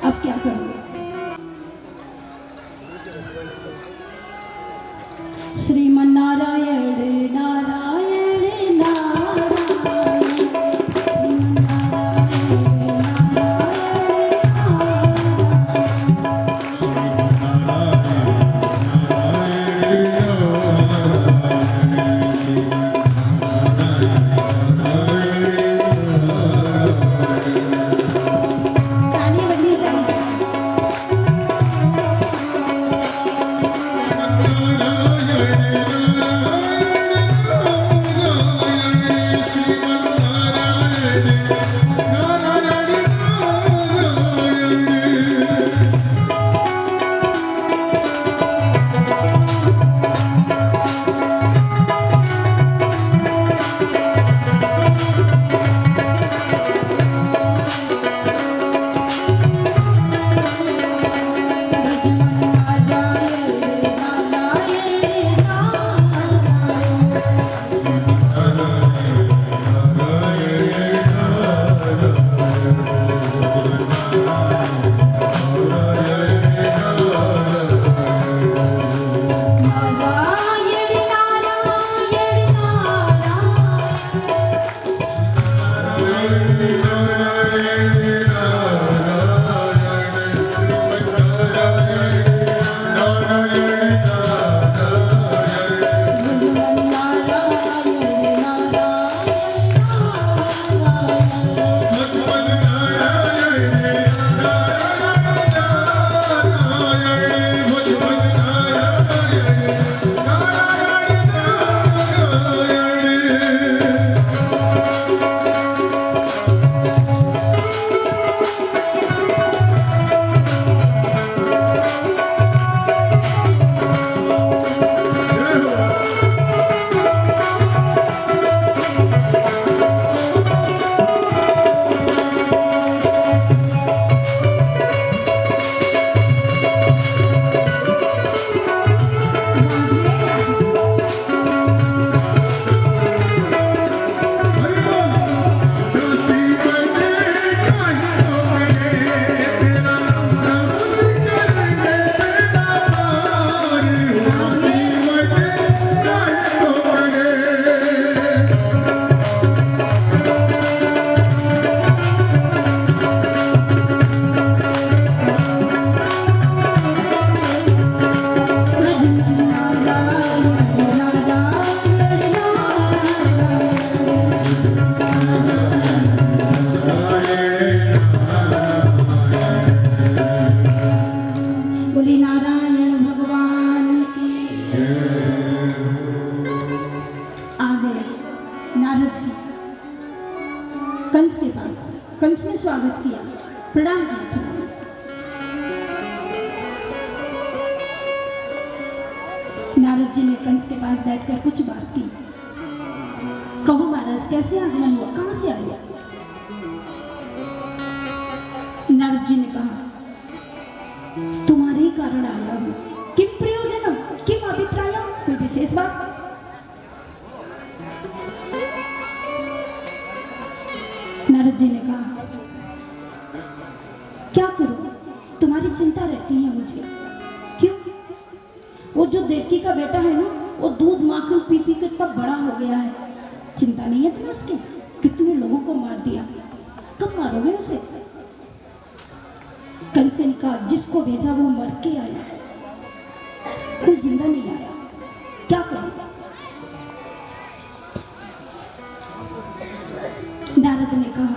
अब क्या करूं? श्रीमन नारायण नारायण नारायण श्रीमन कंस के पास। कंस ने स्वागत किया, प्रणाम किया। नारद जी ने कंस के पास बैठकर कुछ बात की। कहो महाराज, कैसे आगमन हुआ, कहां से आया? नारद जी ने कहा, तुम्हारे ही कारण आया हूं। किम प्रयोजनम, किम अभिप्रायम, कोई विशेष बात? नारद जी ने कहा, क्या करूं, तुम्हारी चिंता रहती है मुझे। क्यों? वो जो देवकी का बेटा है ना, वो दूध माखन पी पी के तब बड़ा हो गया है। चिंता नहीं है तुम्हें उसकी? कितने लोगों को मार दिया, कब मारोगे उसे? कंस ने कहा, जिसको भेजा वो मर के आया, कोई जिंदा नहीं आया, क्या करूंगा? नारद ने कहा,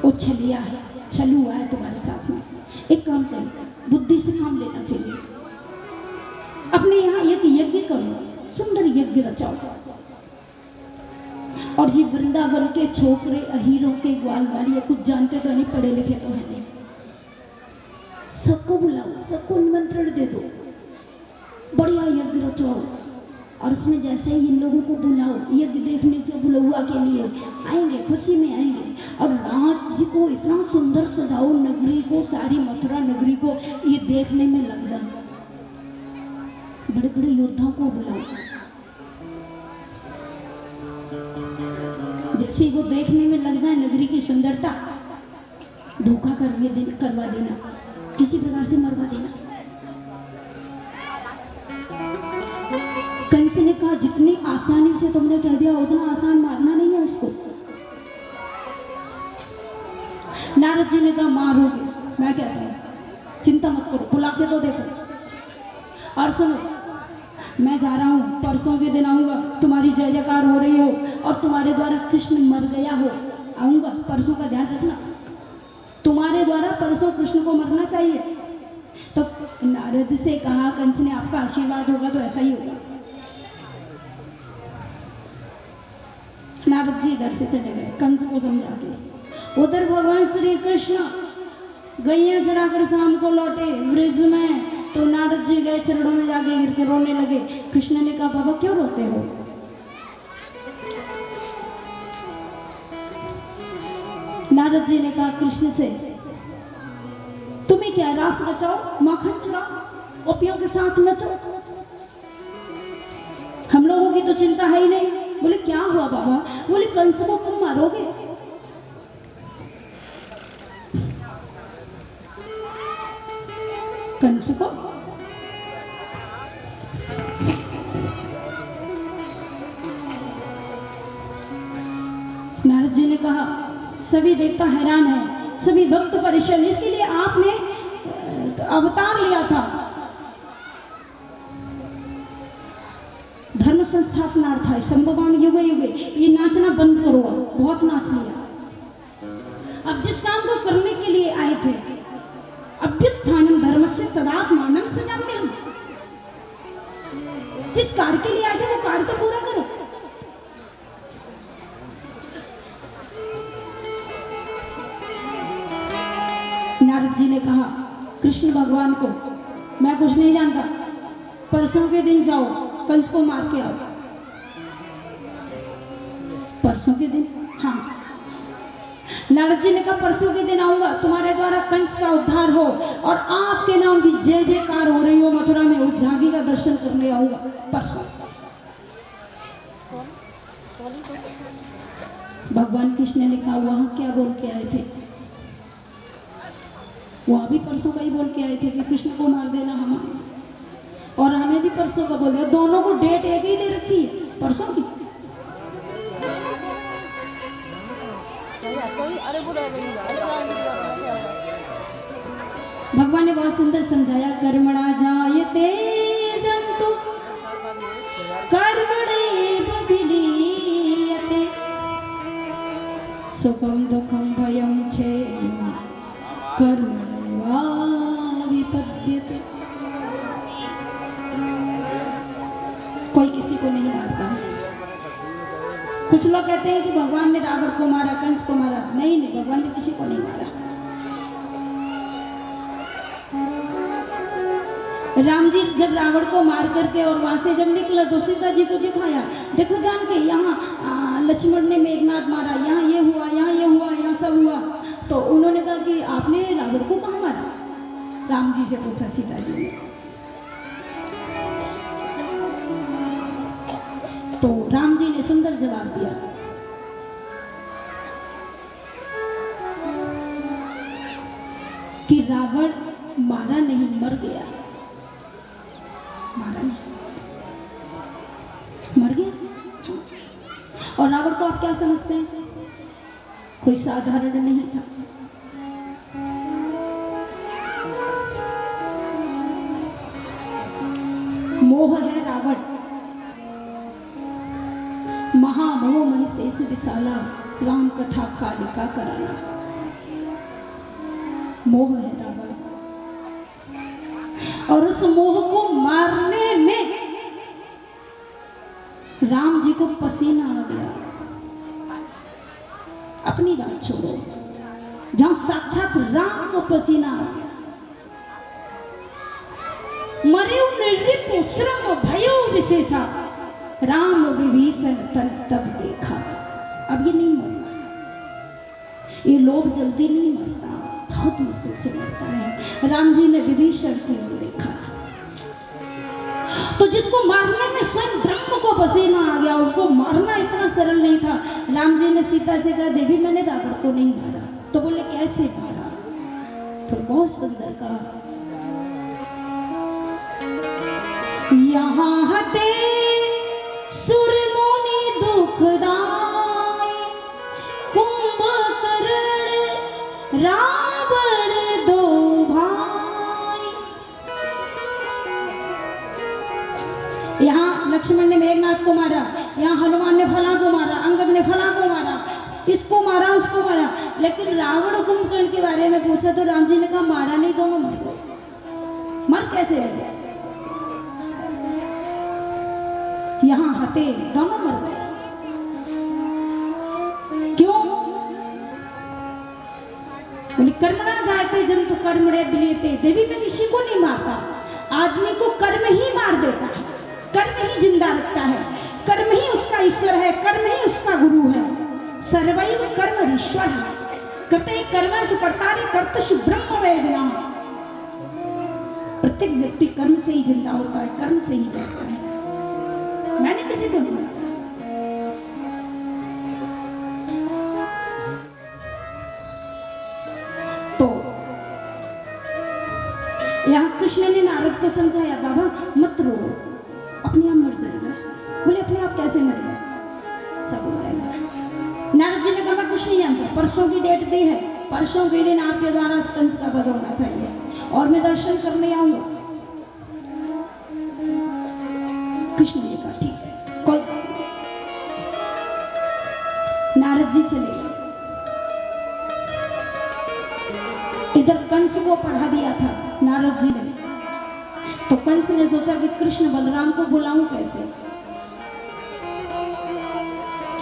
वो छलिया है, छलू हुआ है तुम्हारे साथ में। एक काम करो, बुद्धि से काम लेना चाहिए। अपने यहाँ एक यज्ञ करो, सुंदर यज्ञ रचाओ, और ये वृंदावन के छोकरे अहीरों के ग्वाल वाली कुछ जानते तो नहीं, पढ़े लिखे तो है नहीं, सबको बुलाओ, सबको निमंत्रण दे दो, बढ़िया यज्ञ रचाओ। और उसमें जैसे ही इन लोगों को बुलाओ, यज्ञ देखने के बुलौआ के लिए आएंगे, खुशी में आएंगे। और राज जी को इतना सुंदर सजाओ, नगरी को, सारी मथुरा नगरी को ये देखने में लग जाए। बड़े बड़े योद्धाओं को बुलाओ, जैसे ही वो देखने में लग जाए नगरी की सुंदरता, धोखा करवा देना, किसी प्रकार से मरवा देना। कंस ने कहा जितनी आसानी से तुमने कह दिया उतना आसान मारना नहीं है उसको। नारद जी ने कहा मारोगे, मैं कहता हूं चिंता मत करो, बुला के तो देखो। और सुनो, मैं जा रहा हूं, परसों के दिन आऊंगा, तुम्हारी जय जयकार हो रही हो और तुम्हारे द्वारा कृष्ण मर गया हो, आऊंगा, परसों का ध्यान रखना, तुम्हारे द्वारा परसों कृष्ण को मरना चाहिए। तो नारद से कहा कंस ने आपका आशीर्वाद होगा तो ऐसा ही होगा। नारद जी इधर से चले गए कंस को समझा के। उधर भगवान श्री कृष्ण गैया चराकर शाम को लौटे ब्रिज में, तो नारद जी गए चरणों में जाके गिर के रोने लगे। कृष्ण ने कहा बाबा क्यों रोते हो? नारद जी ने कहा कृष्ण से तुम्हें क्या रास रचाओ, माखन चुराओ, गोपियों के साथ नचो, हम लोगों की तो चिंता है ही नहीं। बोले क्या हुआ बाबा? बोले कंस को तुम मारोगे। कंस को? नारद जी ने कहा सभी देवता हैरान हैं, सभी भक्त परेशान, इसके लिए आपने अवतार लिया था, धर्म संस्थापनार्थ है, संभवान युगे युगे, ये नाचना बंद करो, बहुत नाच लिया। अब जिस काम को करने के लिए आए थे, अभ्युत्थानम धर्मस्य तदात्मानं सृजाम्यहम्, जिस कार्य के लिए आए थे वो कार्य तो पूरा करो। नारद जी ने कहा कृष्ण भगवान को मैं कुछ नहीं जानता, परसों के दिन जाओ कंस को मार के आओ। परसों के दिन? हाँ। नारद जी ने कहा परसों के दिन आऊंगा, तुम्हारे द्वारा कंस का उद्धार हो और आपके नाम की जय जयकार हो रही हो मथुरा में, उस झांकी का दर्शन करने आऊंगा परसों। भगवान कृष्ण ने कहा वहां क्या बोल के आए थे? वहां भी परसों का ही बोल के आए थे कि कृष्ण को मार देना हमें, और हमें भी परसों का बोल दिया। दोनों को डेट एक ही दे रखी है, परसों की। भगवान ने बहुत सुंदर समझाया, कर्मणा जायते जंतु कर्मणैव विलीयते सुखम दुखम भयम चेत् कर्मणैव विपद्यते। कोई किसी को नहीं मारता। कुछ लोग कहते हैं कि भगवान ने रावण को मारा, कंस को मारा। नहीं नहीं, भगवान ने किसी को नहीं मारा। राम जी जब रावण को मार करके और वहां से जब निकला तो सीता जी को दिखाया, देखो जान के यहाँ लक्ष्मण ने मेघनाद मारा, यहाँ ये हुआ, यहाँ ये हुआ, यहाँ सब हुआ। तो उन्होंने कहा कि आपने रावण को कहाँ मारा? राम जी से पूछा सीता जी ने। तो राम जी ने सुंदर जवाब दिया, कि रावण मारा नहीं, मर गया। मारा नहीं, मर गया। और रावण को आप क्या समझते हैं? कोई साधारण नहीं था। मोह है रावण, महामोह महिषेष विशाला, राम कथा कालिका कराला। मोह है रावण, और उस मोह को मारने में राम जी को पसीना आ गया। अपनी बात छोड़ो, जहां साक्षात राम को पसीना आ गया। मरे निर्रिपु श्रम भयो विशेषा, राम विभीषण तब देखा। अब ये नहीं मरना, ये लोभ जल्दी नहीं मरता, बहुत मुश्किल से मरता है। राम जी ने विभीषण को देखा, तो जिसको मारने में स्वयं ब्रह्म को पसीना आ गया, उसको मारना इतना सरल नहीं था। राम जी ने सीता से कहा देवी मैंने रावण को नहीं मारा। तो बोले कैसे मारा? तो बहुत सुंदर कहा, यहाँ हते सुर मुनि दुखदाई, कुंभकर्ण रावण दो भाई। यहाँ लक्ष्मण ने मेघनाथ को मारा, यहाँ हनुमान ने फला को मारा, अंगद ने फला को मारा, इसको मारा उसको मारा, लेकिन रावण कुंभकर्ण के बारे में पूछा तो राम जी ने कहा मारा नहीं, दोनों मर गए। मर कैसे ऐसे? यहाँ हते दोनों मर गए। क्यों? बोले कर्मणा जायते जंतु कर्मणे बिलीयते। देवी में किसी को नहीं मारता, आदमी को कर्म ही मार देता है, कर्म ही जिंदा रखता है, कर्म ही उसका ईश्वर है, कर्म ही उसका गुरु है। सर्वैव कर्म ईश्वर है, कते कर्म सुकर्तारि कर्तृषु ब्रह्म वेदना। प्रत्येक व्यक्ति कर्म से ही जिंदा होता है, कर्म से ही रहता है। मैंने किसी को नहीं मारा। तो यहाँ कृष्ण ने नारद को समझाया, बाबा मत रो, अपने आप मर जाएगा। बोले अपने आप कैसे मरेगा? सब मरेगा। नारद जी ने कहा मैं कुछ नहीं जानता, परसों की डेट दी है, परसों के दिन आपके द्वारा कंस का वध होना चाहिए और मैं दर्शन करने आऊंगा। कृष्ण जी का ठीक है, कोई नारद जी चले गए। इधर कंस को पढ़ा दिया था नारद जी ने, तो कंस ने सोचा कि कृष्ण बलराम को बुलाऊं कैसे।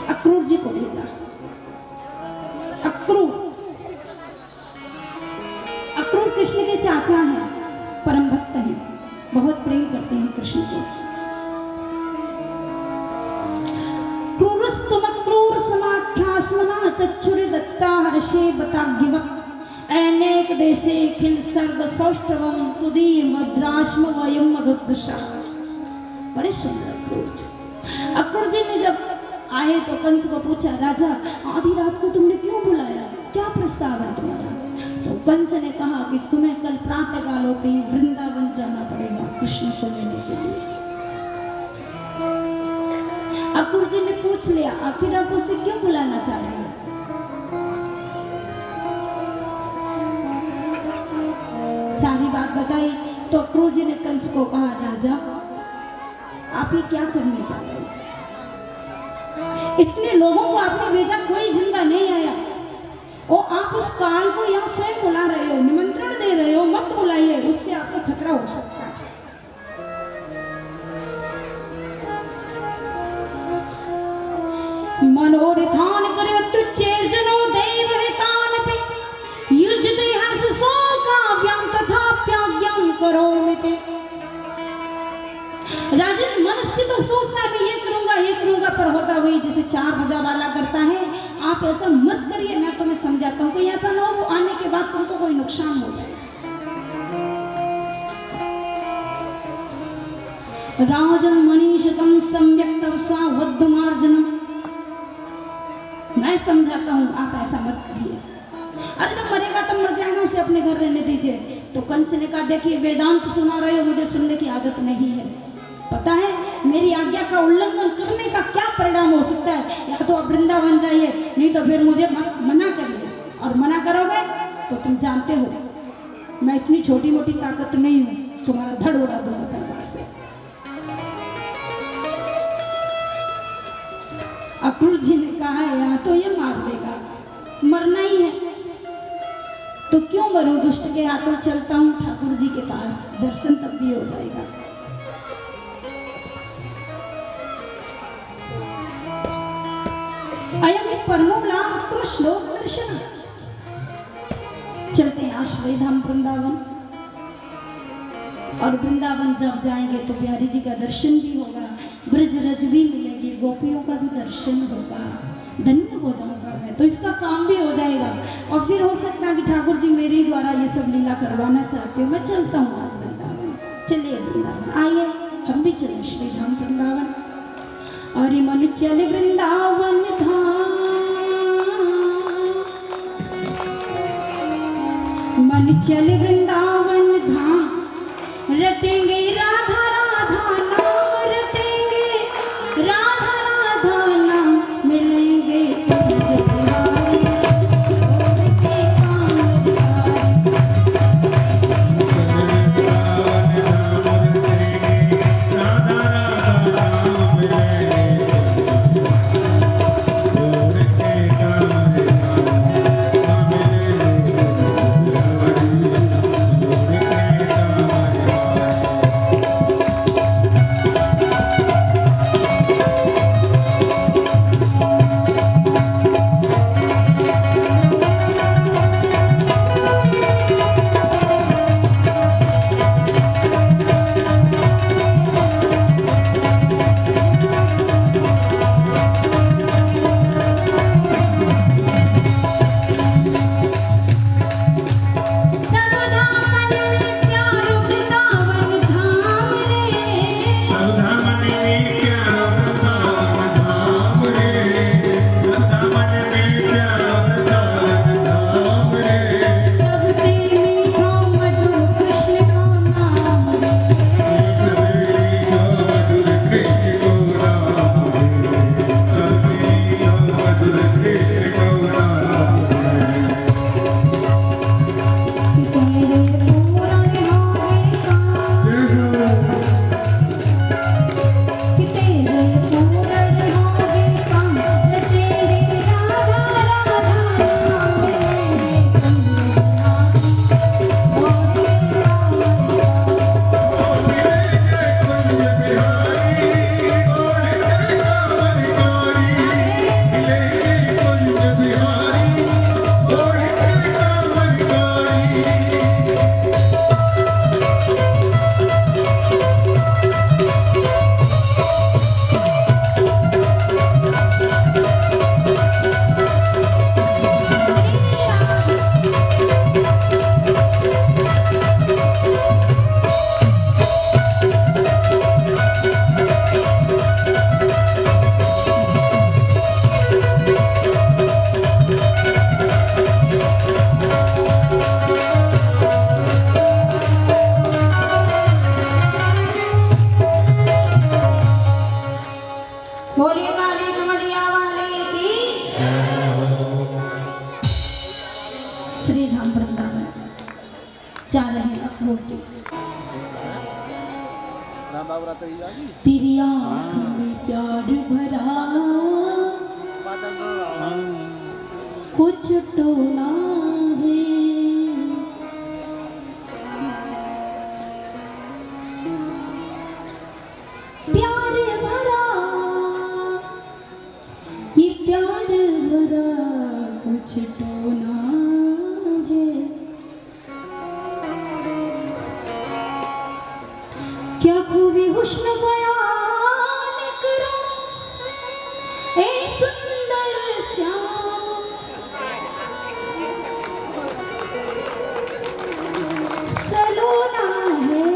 अक्रूर जी को भेजा। अक्रूर कृष्ण के चाचा हैं, परम भक्त हैं, बहुत प्रेम करते हैं कृष्ण को। क्रूरस्तमक्रूर समाख्यास्मना चक्षुरे दत्ता हर्षे बताग्यवत् अनेक देशे खिल सर्व सौष्ठवम तुदीय मद्राश्म वयम मदुद्दुषा। बड़े सुंदर अक्रूर जी। अक्रूर जी ने जब आए तो कंस को पूछा, राजा आधी रात को तुमने क्यों बुलाया, क्या प्रस्ताव है तुम्हारा? तो कंस ने कहा कि तुम्हें कल प्रातः काल होते ही वृंदावन जाना पड़ेगा कृष्ण को लेने के लिए। अक्रूर जी ने पूछ लिया, आखिर आप उसे क्यों बुलाना चाह रहे हैं? सारी बात बताई तो अक्रूर जी ने कंस को कहा, राजा आप ये क्या करने चाहते हैं? इतने लोगों को आपने भेजा, कोई जिंदा नहीं आया, और आप उस काल को यहाँ स्वयं बुला रहे हो, निमंत्रण दे रहे हो, मत बुलाइए, उससे आपको खतरा हो सकता है। मनोरथान करे तुच्चे जनो देव हितान पे युजते हर्ष शोकाभ्याम तथाप्याज्ञां करोमिते। राजन मनुष्य तो सोचता है ये करूंगा, पर होता वही जैसे 4 भुजा वाला करता है। आप ऐसा मत करिए, मैं तुम्हें समझाता हूँ, कोई ऐसा ना हो आने के बाद तुमको कोई नुकसान हो जाए। राजन मनीषितम सम्यक तव स्वावद्धमार्जनम। मैं समझाता हूँ, आप ऐसा मत करिए। अरे जब मरेगा तब मर जाएगा, उसे अपने घर रहने दीजिए। तो कंस ने कहा, देखिए वेदांत सुना रहे हो, मुझे सुनने की आदत नहीं है, पता है मेरी आज्ञा का उल्लंघन करने का क्या परिणाम हो सकता है। या तो आप वृंदावन जाइए, नहीं तो फिर मुझे मना करिए, और मना करोगे तो तुम जानते हो मैं इतनी छोटी मोटी ताकत नहीं हूं, तुम्हारा धड़ उड़ा दूंगा तलवार से। अक्रूर जी ने कहा, या तो ये मार देगा, मरना ही है तो क्यों मरूं, दुष्ट के हाथों चलता हूं ठाकुर जी के पास, दर्शन तब भी हो जाएगा। अयम परमो लाभ श्लोक दर्शन। चलते हैं आश्रय धाम वृंदावन, और वृंदावन जब जाएंगे तो बिहारी जी का दर्शन भी होगा, ब्रज रज भी मिलेगी, गोपियों का भी दर्शन होगा, धन्य हो जाऊंगा मैं, तो इसका काम भी हो जाएगा। और फिर हो सकता है कि ठाकुर जी मेरे द्वारा ये सब लीला करवाना चाहते हो, मैं चलता हूँ आज वृंदावन। चलिए वृंदावन, आइए हम भी चले श्री धाम वृंदावन। अरे मन चल वृंदावन धाम, चल वृंदावन धाम रटेंगे राधा राधा नाम रटेंगे राधा राधा नाम मिलेंगे कुंज बिहारी और के श्री धाम वृंदावन जा रहे हैं अखरोट जी। तेरी आँख में प्यार भरा कुछ टोना है, प्यार भरा ये प्यार भरा कुछ टोना है, क्या खूबी हुस्न बयान करो ए सुंदर श्याम, सलोना है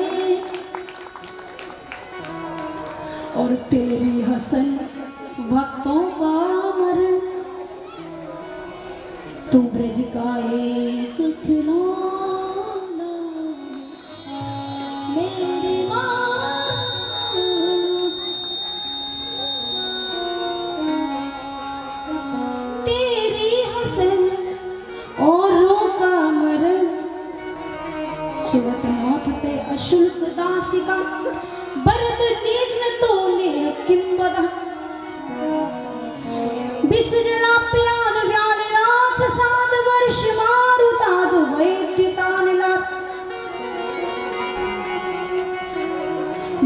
और तेरी हसन भक्तों का मरण, तू ब्रज का एक खिलौना मेरी माँ, तेरी हसन औरों का मरण, सुवत मौत पे अशुल्क दासिका बरद निघ्न तोले किंबदा, बिसजला प्याद व्याल राच साध वर्ष मारुताद वैद्यतानिला,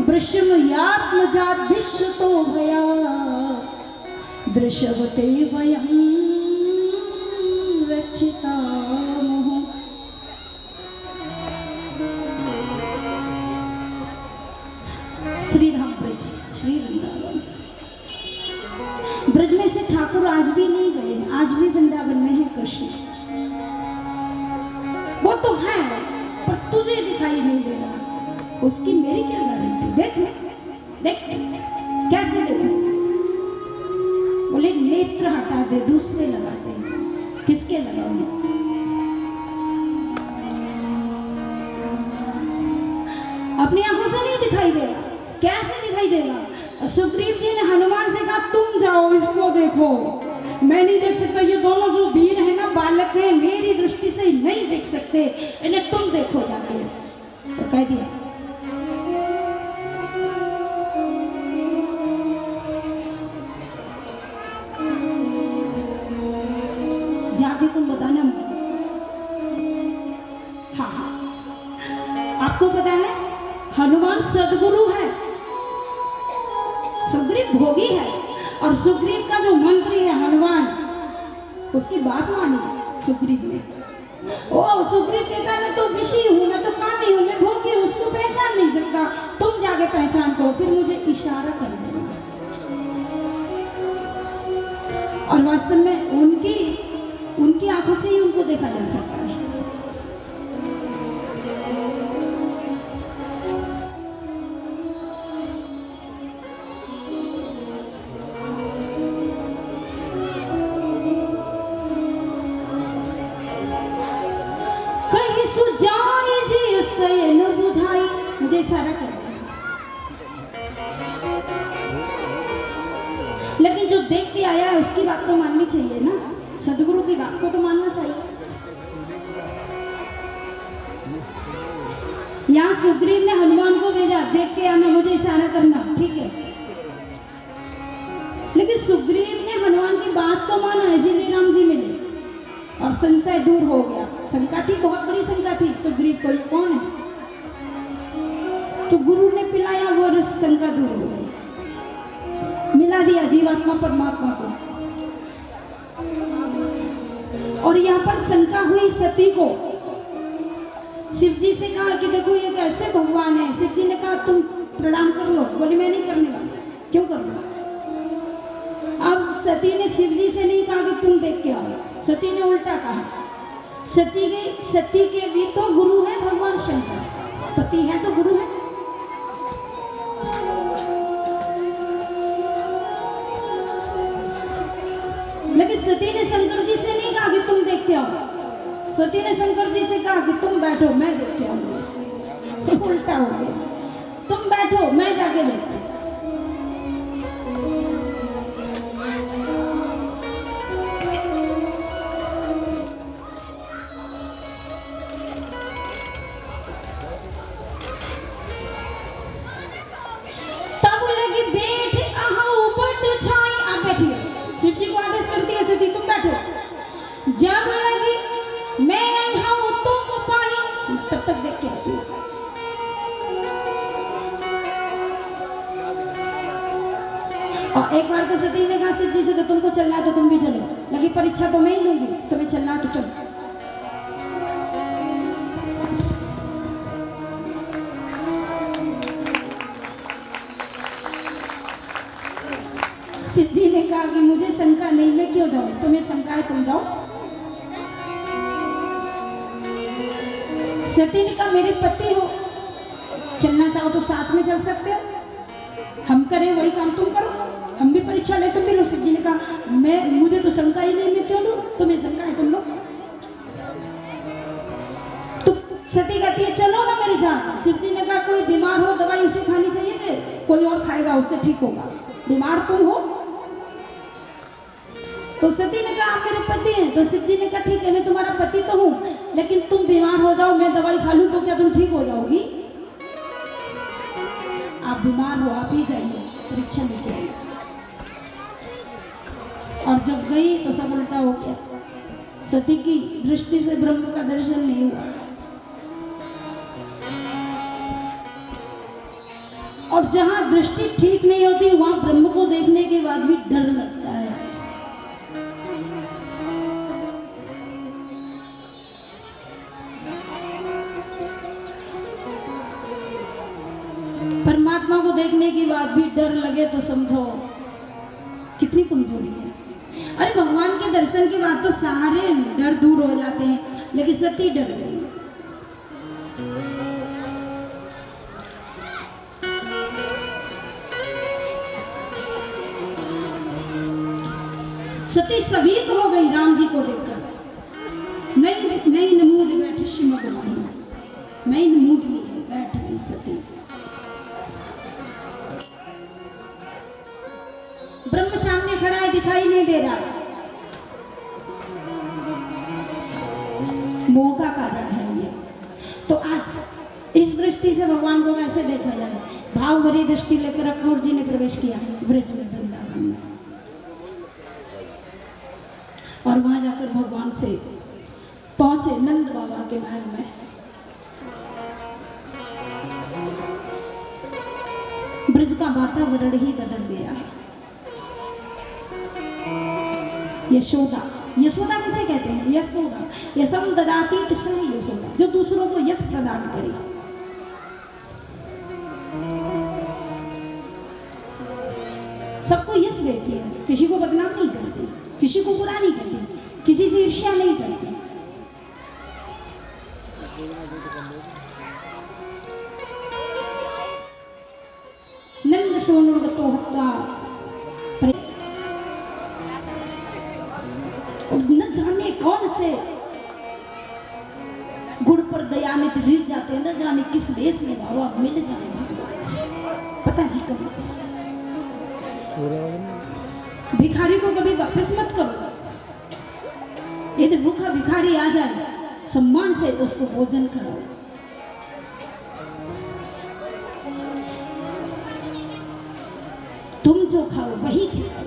वृषम यात्म जात विश्व तो भया दृश्यवते वयं रचितामः। श्री धाम ब्रज, श्री वृंदावन। ब्रज में से ठाकुर आज भी नहीं गए, आज भी वृंदावन में है कृष्ण। वो तो है पर तुझे दिखाई नहीं दे रहा, उसकी मेरी क्या गारंटी। देख देख कैसे देखो, बोले नेत्र हटा दे दूसरे लगाते हैं, किसके लगाओ? अपनी आंखों से नहीं दिखाई देगा, कैसे दिखाई देगा? सुग्रीव जी ने हनुमान से कहा तुम जाओ इसको देखो, मैं नहीं देख सकता, ये दोनों जो वीर है ना बालक है, मेरी दृष्टि से नहीं देख सकते, इन्हें तुम देखो जाके। तो कह दिया जाके तुम बताना मुझे। हाँ, आपको पता है हनुमान सदगुरु है, सुग्रीव भोगी है, और सुग्रीव का जो मंत्री है हनुमान, उसकी बात मानी सुग्रीव ने। ओ सुग्रीव कहता है मैं तो विषी हूँ, मैं तो कामी हूँ, मैं भोगी हूँ, उसको पहचान नहीं सकता, तुम जाके पहचान करो, फिर मुझे इशारा कर देना। और वास्तव में उनकी आंखों से ही उनको देखा जा सकता है। सुजाई जी सैन बुझाई, मुझे इशारा कर रहा है, लेकिन जो देख के आया है उसकी बात तो माननी चाहिए ना, सदगुरु की बात को तो मानना चाहिए। यहाँ सुग्रीव ने हनुमान को भेजा, देख के आना, मुझे इशारा करना, ठीक है। लेकिन सुग्रीव ने हनुमान की बात को माना, इसीलिए राम जी मिले और संशय दूर हो गया। शंका थी, बहुत बड़ी शंका थी सुग्रीव को, ये कौन है? तो गुरु ने पिलाया, वो रस शंका दूर हो गई, मिला दिया जीवात्मा परमात्मा को। और यहाँ पर शंका हुई सती को, शिव जी से कहा कि देखो ये कैसे भगवान है। शिव जी ने कहा तुम प्रणाम कर लो, बोले मैं नहीं करने वाला, क्यों कर लो? अब सती ने शिव जी से नहीं कहा कि तुम देख के आओ, सती ने उल्टा कहा। सती के भी तो गुरु है भगवान शंकर, पति है तो गुरु है। लेकिन सती ने शंकर जी से नहीं कहा कि तुम देख के आओ, सती ने शंकर जी से कहा कि तुम बैठो मैं देख के आऊंगी। उल्टा हो गया, तुम बैठो मैं जाके देखूं। शिव जी को आदेश करती है सती तुम बैठो, जब लगी मैं यहाँ हूँ तुम पानी, तब तक देख के आती हूँ। और एक बार तो सती ने कहा शिव जी से कि तुमको चलना है तो तुम भी चलो, लगी परीक्षा तो मैं ही लूंगी, तुम्हें चलना है तो चलो। शिव जी ने कहा कि मुझे शंका नहीं, मैं क्यों जाऊं, तुम्हें शंका है तुम जाओ। सती ने कहा मेरे पति हो, चलना चाहो तो साथ में चल सकते हो, हम करें वही काम तुम करो, हम भी परीक्षा ले तुम भी लो। शिव जी ने कहा मुझे तो शंका ही नहीं, मैं क्यों लूं, तुम्हें शंका है तुम लो। तो सती कहती है चलो ना मेरे साथ। शिव जी ने कहा कोई बीमार हो दवाई उसे खानी चाहिए कि कोई और खाएगा उससे ठीक होगा, बीमार तुम हो। तो सती ने कहा आप मेरे पति हैं। तो शिव जी ने कहा ठीक है मैं तुम्हारा पति तो हूं, लेकिन तुम बीमार हो जाओ मैं दवाई खा लूं तो क्या तुम ठीक हो जाओगी? आप बीमार हो आप ही जाइए परीक्षा लेके आइए। और जब गई तो सब उल्टा हो गया, सती की दृष्टि से ब्रह्म का दर्शन नहीं हुआ। और जहां दृष्टि ठीक नहीं होती वहां ब्रह्म को देखने के बाद भी डर लगता है। परमात्मा को देखने के बाद भी डर लगे तो समझो कितनी कमजोरी है। अरे भगवान के दर्शन के बाद तो सारे डर दूर हो जाते हैं, लेकिन सती डर गई। सती सभीत हो गई राम जी को देखकर, नई नई नमूद बैठ शिव भगवान, नई नमूद लिए बैठ गई सती। ब्रह्म सामने खड़ा है, दिखाई नहीं दे रहा। मोह का कारण है ये। तो आज इस दृष्टि से भगवान को कैसे देखा जाए? भाव भरी दृष्टि लेकर अक्रूर जी ने प्रवेश किया ब्रज में, वृंदावन में, और वहां जाकर भगवान से पहुंचे नंद बाबा के महल में। ब्रज का वातावरण ही बदल गया है। यशोदा, यशोदा किसे कहते हैं? यशोदा, यशम ददाती तस्मै यशोदा, जो दूसरों को यश प्रदान करे। सबको यश देती है, किसी को बदनाम नहीं करती, किसी को बुरा नहीं करती, किसी से ईर्ष्या नहीं करती। नंद सोनुर्गतो हत्वा, न जाने कौन से गुण पर दयानित रीझ जाते, न जाने किस वेश में बाबा मिल जाए, पता नहीं कब। भिखारी को कभी वापस मत करो। यदि भूखा भिखारी आ जाए सम्मान से तो उसको भोजन कराओ। तुम जो खाओ वही खिलाओ।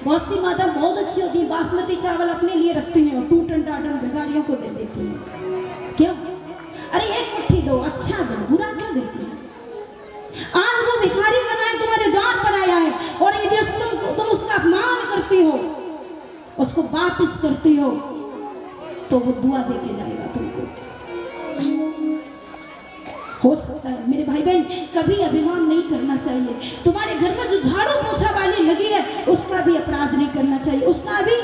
बहुत सी माता बहुत अच्छी होती है, बासमती चावल अपने लिए रखती हैं और टूटन टाटन भिखारियों को दे देती है। क्यों? अरे एक मुट्ठी दो, अच्छा दो, बुरा क्यों देती है? आज वो भिखारी बनाए तुम्हारे द्वार पर आया है, और यदि तुम उसका अपमान करती हो, उसको वापिस करती हो, तो वो दुआ दे के जाएगा तुमको। हो सकता है मेरे भाई बहन, कभी अभिमान नहीं करना चाहिए। तुम्हारे घर में जो झाड़ू पोछा वाली लगी है उसका भी अपराध नहीं करना चाहिए, उसका भी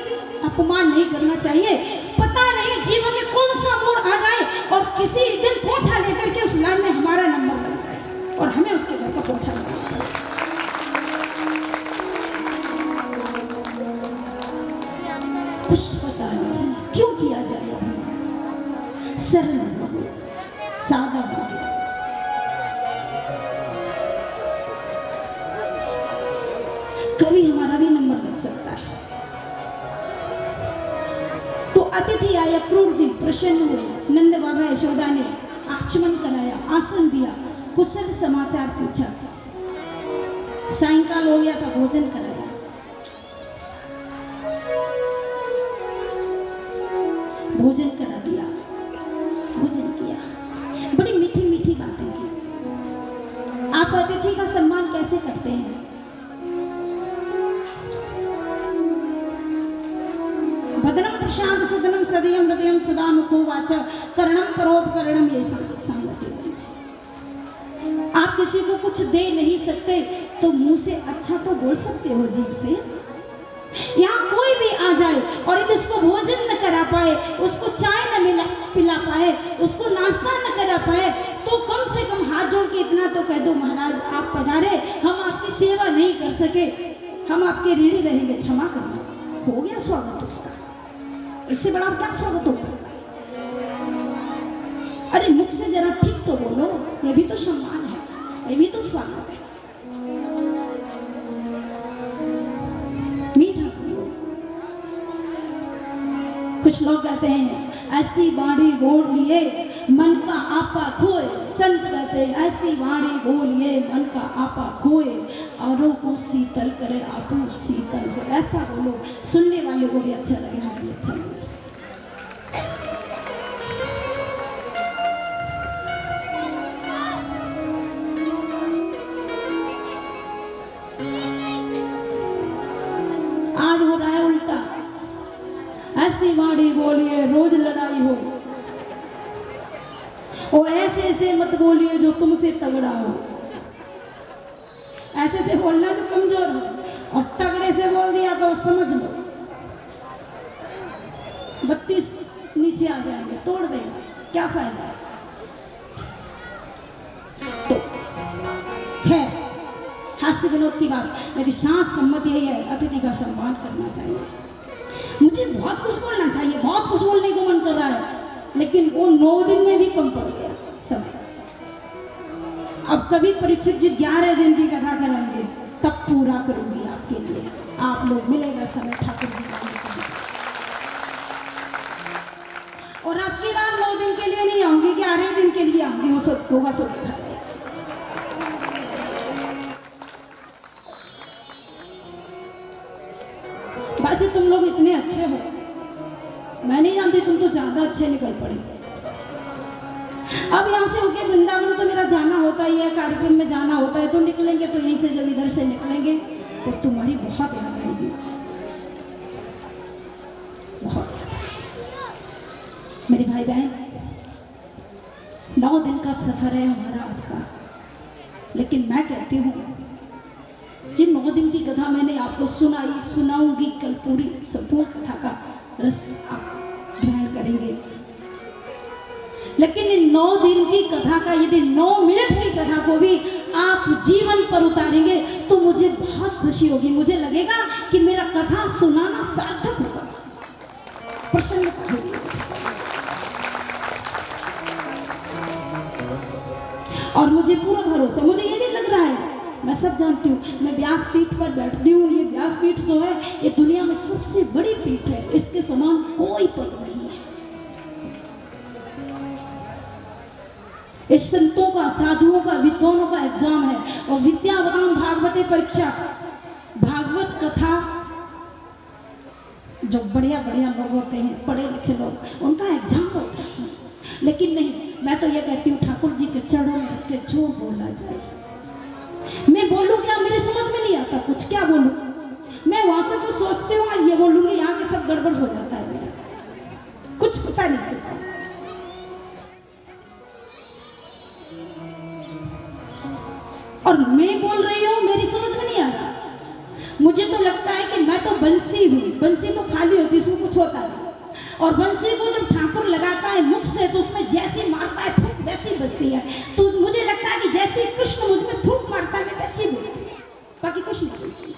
अपमान नहीं करना चाहिए। पता नहीं जीवन में कौन सा मोड़ आ जाए और किसी दिन पोछा लेकर के उस लाइन में हमारा नंबर लग जाए और हमें उसके घर का पोछा लगाना। कुछ पता नहीं क्यों किया जाए अभिमान। सरल बनो, सादा बनो। कभी हमारा भी नंबर लग सकता है। तो अतिथि आए, अक्रूर जी प्रसन्न हुए। नंद बाबा यशोदा ने आचमन कराया, आसन दिया, कुशल समाचार पूछा। सायंकाल हो गया था, भोजन कराया। भोजन करा दिया, भोजन किया, बड़ी मीठी मीठी बातें की। आप अतिथि का सम्मान कैसे करते हैं? भद्रम प्रशांत सदनम सदयम हृदयम सुदामुखो वाचा कर्णम परोपकरणम ये संगति। आप किसी को कुछ दे नहीं सकते तो मुंह से अच्छा तो बोल सकते हो, जीभ से। यहाँ कोई भी आ जाए और यदि उसको भोजन न करा पाए, उसको चाय न पिला पाए, उसको नाश्ता न करा पाए, तो कम से कम हाथ जोड़ के इतना तो कह दो, महाराज आप पधारे, हम आपकी सेवा नहीं कर सके, हम आपके ऋणी रहेंगे, क्षमा करना। हो गया स्वागत उसका। इससे बड़ा क्या स्वागत हो सकता है? अरे मुख से जरा ठीक तो बोलो, ये भी तो सम्मान है, ये भी तो स्वागत है। मीठा बोलो। कुछ लोग कहते हैं ऐसी वाणी बोल लिए मन का आपा खोए। संत कहते हैं ऐसी वाणी बोलिए मन का आपा खोए, औरों को शीतल करे आपू शीतल हो। ऐसा बोलो, सुनने वाले को भी अच्छा लगे, हमें भी अच्छा लगे। आज हो रहा है उल्टा, ऐसी वाणी बोलिए रोज लड़ाई हो, और ऐसे ऐसे मत बोलिए जो तुमसे तगड़ा हो। ऐसे से बोलना तो कमजोर हो, और तगड़े से बोल दिया तो समझ लो 32 नीचे आ जाएंगे, तोड़ देगा, क्या फायदा। तो खैर हास्य विनोद की बात, मेरी सांस सम्मत यही है, अतिथि का सम्मान करना चाहिए। मुझे बहुत कुछ बोलना चाहिए, बहुत कुछ बोलने को मन कर रहा है, लेकिन वो 9 दिन में भी कम पड़ गया सब। अब कभी परीक्षित जी 11 दिन की कथा कराएंगे, तब पूरा करूंगी आपके लिए। आप लोग मिलेगा समय ठाकुर जी का। और आपकी बार 9 दिन के लिए नहीं आऊंगी, 11 दिन के लिए आऊंगी, वो सब होगा सब देखा जाएगा। वैसे तुम लोग इतने अच्छे हो, मैं नहीं जानती, तुम तो ज्यादा अच्छे निकल पड़े। अब यहाँ से होके वृंदावन तो मेरा जाना होता ही है, कार्यक्रम में जाना होता है, तो निकलेंगे तो यहीं से जब इधर से निकलेंगे तो तुम्हारी बहुत याद आएगी, बहुत। मेरे भाई बहन, 9 दिन का सफर है हमारा आपका, लेकिन मैं कहती हूँ जिन 9 दिन की कथा मैंने आपको सुनाई, सुनाऊंगी, कल पूरी संपूर्ण कथा का रस आप ग्रहण करेंगे। लेकिन इन 9 दिन की कथा का, यदि 9 मिनट की कथा को भी आप जीवन पर उतारेंगे तो मुझे बहुत खुशी होगी। मुझे लगेगा कि मेरा कथा सुनाना सार्थक होगा, प्रसन्नता होगी। और मुझे पूरा भरोसा, मुझे ये भी लग रहा है, मैं सब जानती हूँ, मैं व्यासपीठ पर बैठती हूँ। ये व्यासपीठ जो है ये दुनिया में सबसे बड़ी पीठ है, इसके समान कोई पद नहीं है। इस संतों का, साधुओं का, विद्वानों का एग्जाम है। और विद्यावताम भागवते परीक्षा, भागवत कथा जो बढ़िया बढ़िया लोग होते हैं, पढ़े लिखे लोग, उनका एग्जाम होता है। लेकिन नहीं, मैं तो ये कहती हूँ ठाकुर जी के चरणों में रख के जो बोला जाए। मैं बोलूँ क्या, मेरे समझ में नहीं आता कुछ, क्या बोलूँ मैं? वहां से कुछ सोचती हूँ, आज ये बोलूंगी, यहाँ के सब गड़बड़ हो जाता है मेरा, कुछ पता नहीं चलता। और मैं बोल रही हूँ, मेरी समझ में नहीं आ रहा। मुझे तो लगता है कि मैं तो बंसी हूँ, बंसी तो खाली होती, इसमें कुछ होता नहीं। और बंसी को जब ठाकुर लगाता है मुख से तो उसमें जैसे मारता है फूंक वैसी बजती है। तो मुझे लगता है कि जैसे कृष्ण मुझ में फूंक मारता है मैं वैसी बोलती हूँ, बाकी कुछ नहीं बोलती।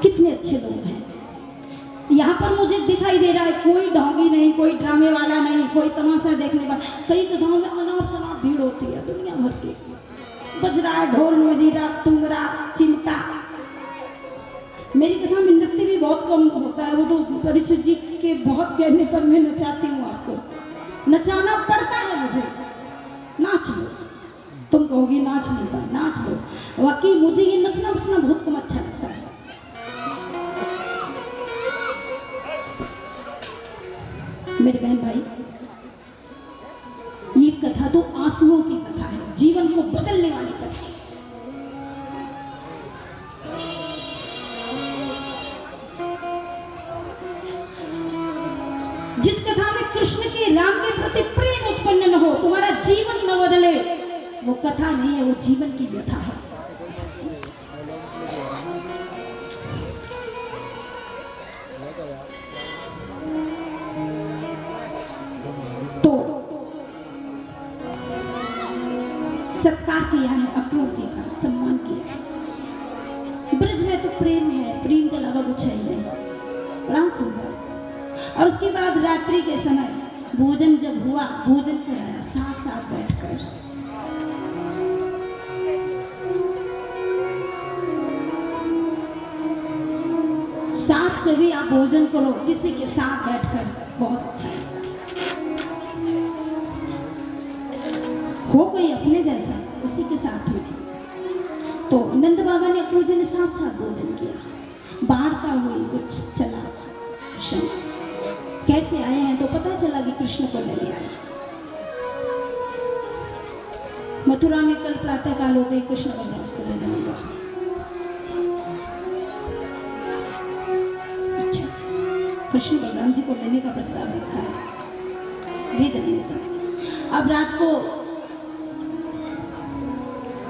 कितने अच्छे लोग हैं यहाँ पर, मुझे दिखाई दे रहा है कोई ढोंगी नहीं, कोई ड्रामे वाला नहीं, कोई तमाशा देखने वाला। कई कथाओं में अनाप शनाप भीड़ होती है दुनिया भर की, बज रहा है ढोल, मजीरा, तुमरा, चिमटा। मेरी कथा में नृत्य भी बहुत कम होता है, वो तो परिचित जी के बहुत कहने पर मैं नचाती हूँ। आपको नचाना पड़ता है मुझे, नाच लो। तुम कहोगी नाच नहीं पाए, नाच लो। वाकई मुझे ये नचना बचना बहुत कम अच्छा लगता है। मेरे बहन भाई, ये कथा तो आंसुओं की कथा है, जीवन को बदलने वाली कथा है। जिस कथा में कृष्ण के, राम के प्रति प्रेम उत्पन्न न हो, तुम्हारा जीवन न बदले, वो कथा नहीं है, वो जीवन की व्यथा है। सत्कार किया है, अक्रूर जी का सम्मान किया है। ब्रज में तो प्रेम है, प्रेम के अलावा कुछ है नहीं, बड़ा सुंदर। और उसके बाद रात्रि के समय भोजन जब हुआ, भोजन कराया साथ साथ बैठकर। साथ कभी आप भोजन करो किसी के साथ बैठकर, बहुत अच्छा है। हो कोई अपने जैसा, उसी के साथ में। तो नंद बाबा ने, अक्रूर जी ने साथ साथ भोजन किया। वार्ता हुई, कुछ चला। कैसे आए हैं तो पता चला कि कृष्ण को नहीं आए। मथुरा में कल प्रातः काल होते ही कृष्ण बलराम को ले जाऊंगा। अच्छा, कृष्ण बलराम जी को लेने का प्रस्ताव रखा है, ले जाने का। अब रात को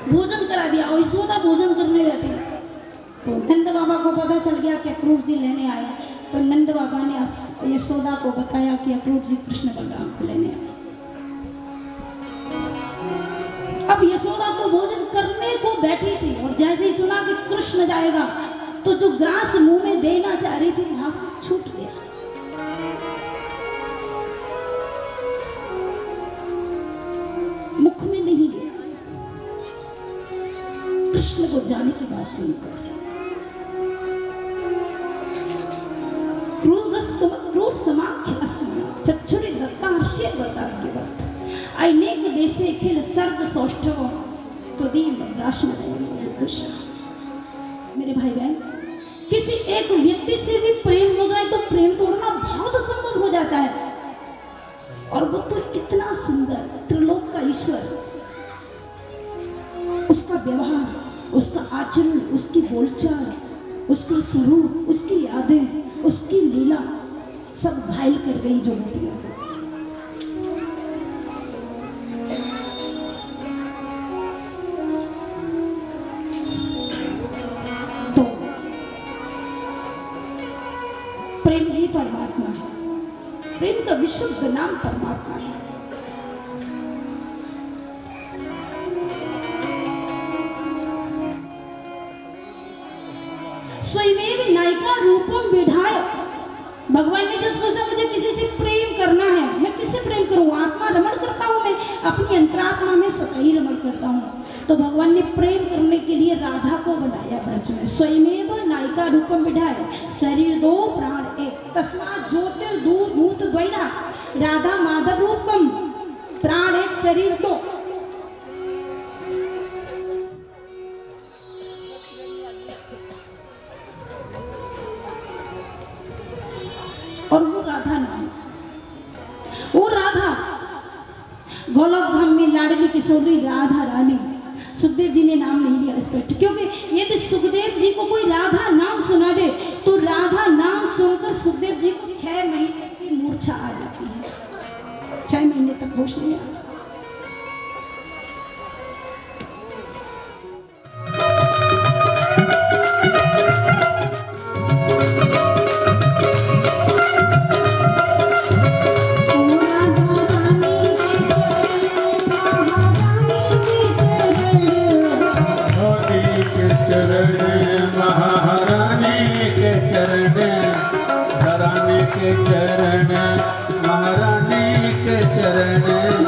भोजन करा दिया और यशोदा भोजन करने बैठे। तो नंद बाबा को पता चल गया कि अक्रूर जी लेने आए। तो नंद बाबा ने यशोदा को बताया कि अक्रूर जी कृष्ण बलराम को लेने आए। अब यशोदा तो भोजन करने को बैठी थी और जैसे ही सुना कि कृष्ण जाएगा तो जो ग्रास मुंह में देना चाह रही थी वहां से छूट गया। कृष्ण को जाने की बात सुनकर क्रूर समाख्य चक्षुरे दत्ता हर्षे बताग्यवत् अनेक देशे खिल सर्ग सौष्ठव त्वदीय राष्ट्र। मेरे भाई बहन, किसी एक व्यक्ति से भी प्रेम हो जाए तो प्रेम तोड़ना बहुत असंभव हो जाता है। और वो तो इतना सुंदर त्रिलोक का ईश्वर, उसका व्यवहार, उसका आचरण, उसकी बोलचाल, उसका स्वरूप, उसकी यादें, उसकी लीला सब घायल कर गई जो गोपियों को। तो प्रेम ही परमात्मा है, प्रेम का विशुद्ध नाम परमात्मा है। स्वयमेव नायिका रूपम विधाय, भगवान ने जब सोचा मुझे किसी से प्रेम करना है, मैं किससे प्रेम करूं? आत्मा रमण करता हूं, मैं अपनी अंतरात्मा में स्वतः ही रमण करता हूं। तो भगवान ने प्रेम करने के लिए राधा को बनाया ब्रज में। स्वयमेव नायिका रूपम विधाय, शरीर दो प्राण एक, तस्मात् ज्योतिर्भूत द्वैना, राधा माधव रूपम, प्राण एक शरीर दो। और वो राधा नाम, वो राधा गोलोक धाम में लाडली किशोरी राधा रानी। सुखदेव जी ने नाम नहीं लिया इस पर, क्योंकि यदि सुखदेव जी को कोई राधा नाम सुना दे तो राधा नाम सुनकर सुखदेव जी को 6 महीने की मूर्छा आ जाती है, 6 महीने तक होश नहीं आता। चरण महारानी के चरण